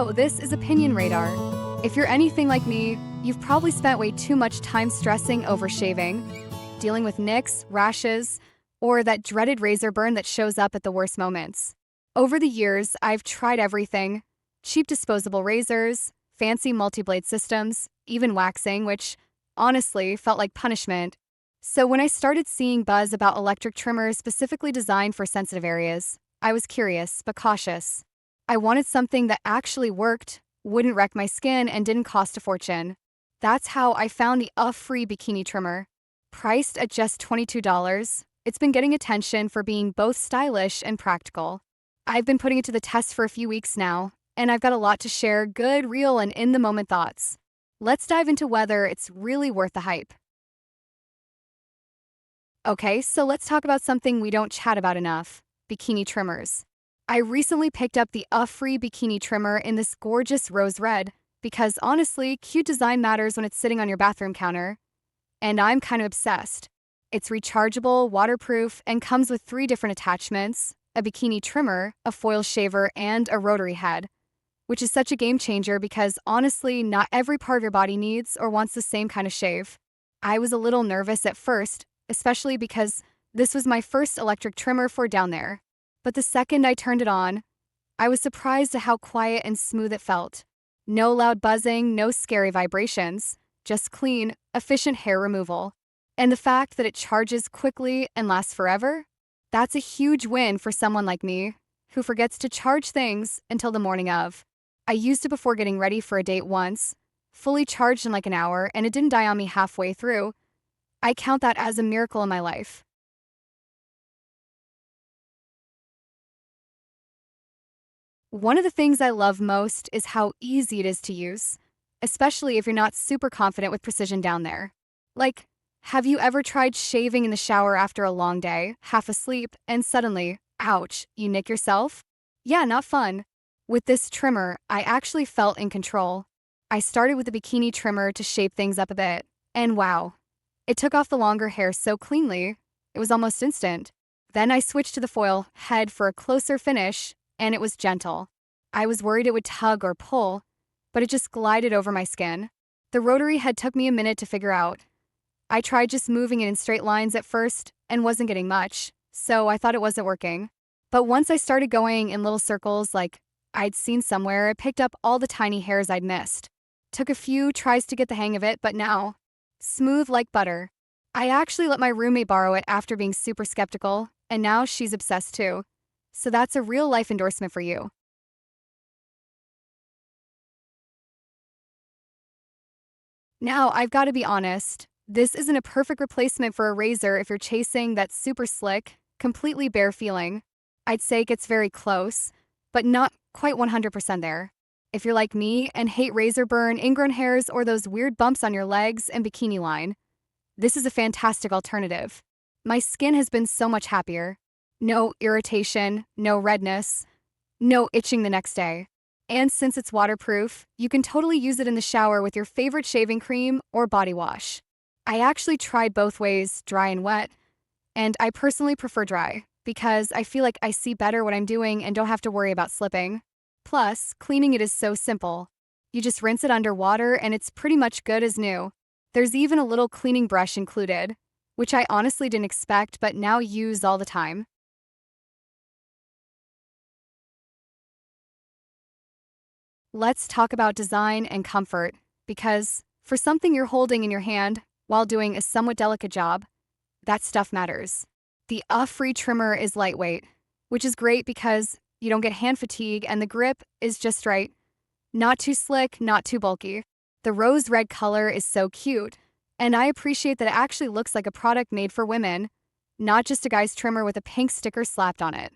So, this is Opinion Radar. If you're anything like me, you've probably spent way too much time stressing over shaving, dealing with nicks, rashes, or that dreaded razor burn that shows up at the worst moments. Over the years, I've tried everything: cheap disposable razors, fancy multi-blade systems, even waxing, which honestly felt like punishment. So when I started seeing buzz about electric trimmers specifically designed for sensitive areas, I was curious but cautious. I wanted something that actually worked, wouldn't wreck my skin, and didn't cost a fortune. That's how I found the Ufree Bikini Trimmer. Priced at just $22, it's been getting attention for being both stylish and practical. I've been putting it to the test for a few weeks now, and I've got a lot to share: good, real, and in-the-moment thoughts. Let's dive into whether it's really worth the hype. Okay, so let's talk about something we don't chat about enough: bikini trimmers. I recently picked up the Ufree Bikini Trimmer in this gorgeous rose red because honestly, cute design matters when it's sitting on your bathroom counter, and I'm kind of obsessed. It's rechargeable, waterproof, and comes with 3 different attachments: a bikini trimmer, a foil shaver, and a rotary head, which is such a game changer because honestly, not every part of your body needs or wants the same kind of shave. I was a little nervous at first, especially because this was my first electric trimmer for down there. But the second I turned it on, I was surprised at how quiet and smooth it felt. No loud buzzing, no scary vibrations, just clean, efficient hair removal. And the fact that it charges quickly and lasts forever? That's a huge win for someone like me, who forgets to charge things until the morning of. I used it before getting ready for a date once, fully charged in like an hour, and it didn't die on me halfway through. I count that as a miracle in my life. One of the things I love most is how easy it is to use, especially if you're not super confident with precision down there. Like, have you ever tried shaving in the shower after a long day, half asleep, and suddenly, ouch, you nick yourself? Yeah, not fun. With this trimmer, I actually felt in control. I started with the bikini trimmer to shape things up a bit, and wow, it took off the longer hair so cleanly, it was almost instant. Then I switched to the foil head for a closer finish, and it was gentle. I was worried it would tug or pull, but it just glided over my skin. The rotary head took me a minute to figure out. I tried just moving it in straight lines at first and wasn't getting much, so I thought it wasn't working. But once I started going in little circles like I'd seen somewhere, it picked up all the tiny hairs I'd missed. Took a few tries to get the hang of it, but now, smooth like butter. I actually let my roommate borrow it after being super skeptical, and now she's obsessed too. So that's a real life endorsement for you. Now, I've got to be honest, this isn't a perfect replacement for a razor if you're chasing that super slick, completely bare feeling. I'd say it gets very close, but not quite 100% there. If you're like me and hate razor burn, ingrown hairs, or those weird bumps on your legs and bikini line, this is a fantastic alternative. My skin has been so much happier. No irritation, no redness, no itching the next day. And since it's waterproof, you can totally use it in the shower with your favorite shaving cream or body wash. I actually tried both ways, dry and wet, and I personally prefer dry because I feel like I see better what I'm doing and don't have to worry about slipping. Plus, cleaning it is so simple. You just rinse it under water and it's pretty much good as new. There's even a little cleaning brush included, which I honestly didn't expect but now use all the time. Let's talk about design and comfort, because for something you're holding in your hand while doing a somewhat delicate job, that stuff matters. The Ufree trimmer is lightweight, which is great because you don't get hand fatigue and the grip is just right. Not too slick, not too bulky. The rose red color is so cute, and I appreciate that it actually looks like a product made for women, not just a guy's trimmer with a pink sticker slapped on it.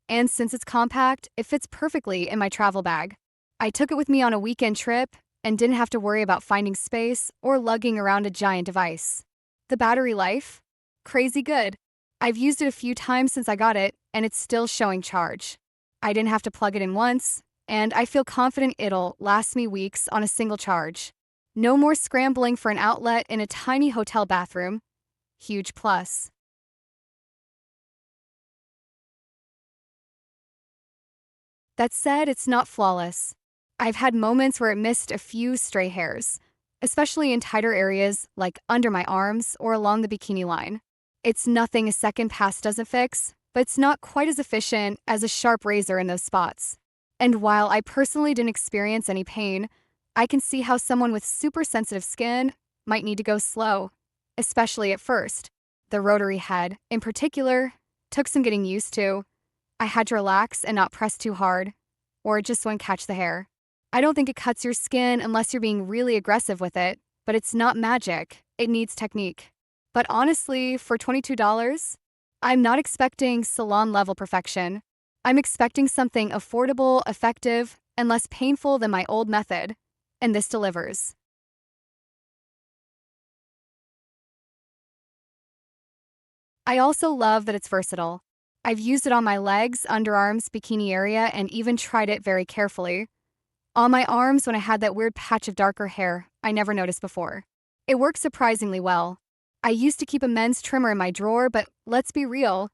And since it's compact, it fits perfectly in my travel bag. I took it with me on a weekend trip and didn't have to worry about finding space or lugging around a giant device. The battery life? Crazy good. I've used it a few times since I got it, and it's still showing charge. I didn't have to plug it in once, and I feel confident it'll last me weeks on a single charge. No more scrambling for an outlet in a tiny hotel bathroom. Huge plus. That said, it's not flawless. I've had moments where it missed a few stray hairs, especially in tighter areas like under my arms or along the bikini line. It's nothing a second pass doesn't fix, but it's not quite as efficient as a sharp razor in those spots. And while I personally didn't experience any pain, I can see how someone with super sensitive skin might need to go slow, especially at first. The rotary head, in particular, took some getting used to. I had to relax and not press too hard, or it just wouldn't catch the hair. I don't think it cuts your skin unless you're being really aggressive with it, but it's not magic. It needs technique. But honestly, for $22, I'm not expecting salon-level perfection. I'm expecting something affordable, effective, and less painful than my old method, and this delivers. I also love that it's versatile. I've used it on my legs, underarms, bikini area, and even tried it very carefully on my arms when I had that weird patch of darker hair I never noticed before. It works surprisingly well. I used to keep a men's trimmer in my drawer, but let's be real,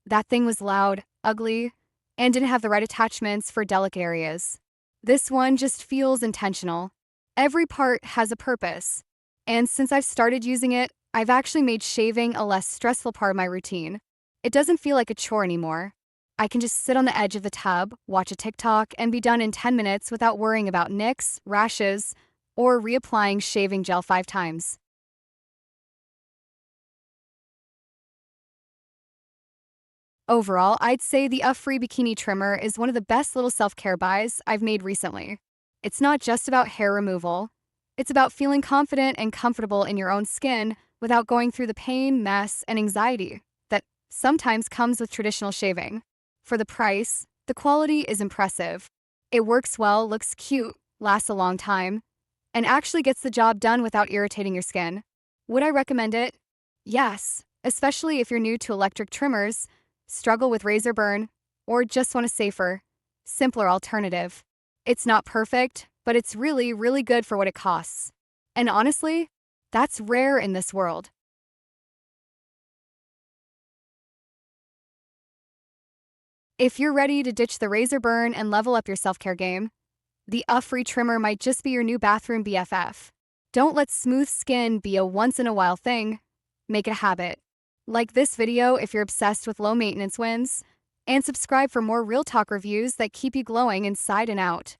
that thing was loud, ugly, and didn't have the right attachments for delicate areas. This one just feels intentional. Every part has a purpose. And since I've started using it, I've actually made shaving a less stressful part of my routine. It doesn't feel like a chore anymore. I can just sit on the edge of the tub, watch a TikTok, and be done in 10 minutes without worrying about nicks, rashes, or reapplying shaving gel 5 times. Overall, I'd say the Ufree Bikini Trimmer is one of the best little self-care buys I've made recently. It's not just about hair removal. It's about feeling confident and comfortable in your own skin without going through the pain, mess, and anxiety that sometimes comes with traditional shaving. For the price, the quality is impressive. It works well, looks cute, lasts a long time, and actually gets the job done without irritating your skin. Would I recommend it? Yes, especially if you're new to electric trimmers, struggle with razor burn, or just want a safer, simpler alternative. It's not perfect, but it's really, really good for what it costs. And honestly, that's rare in this world. If you're ready to ditch the razor burn and level up your self-care game, the Ufree trimmer might just be your new bathroom BFF. Don't let smooth skin be a once-in-a-while thing. Make it a habit. Like this video if you're obsessed with low-maintenance wins, and subscribe for more real talk reviews that keep you glowing inside and out.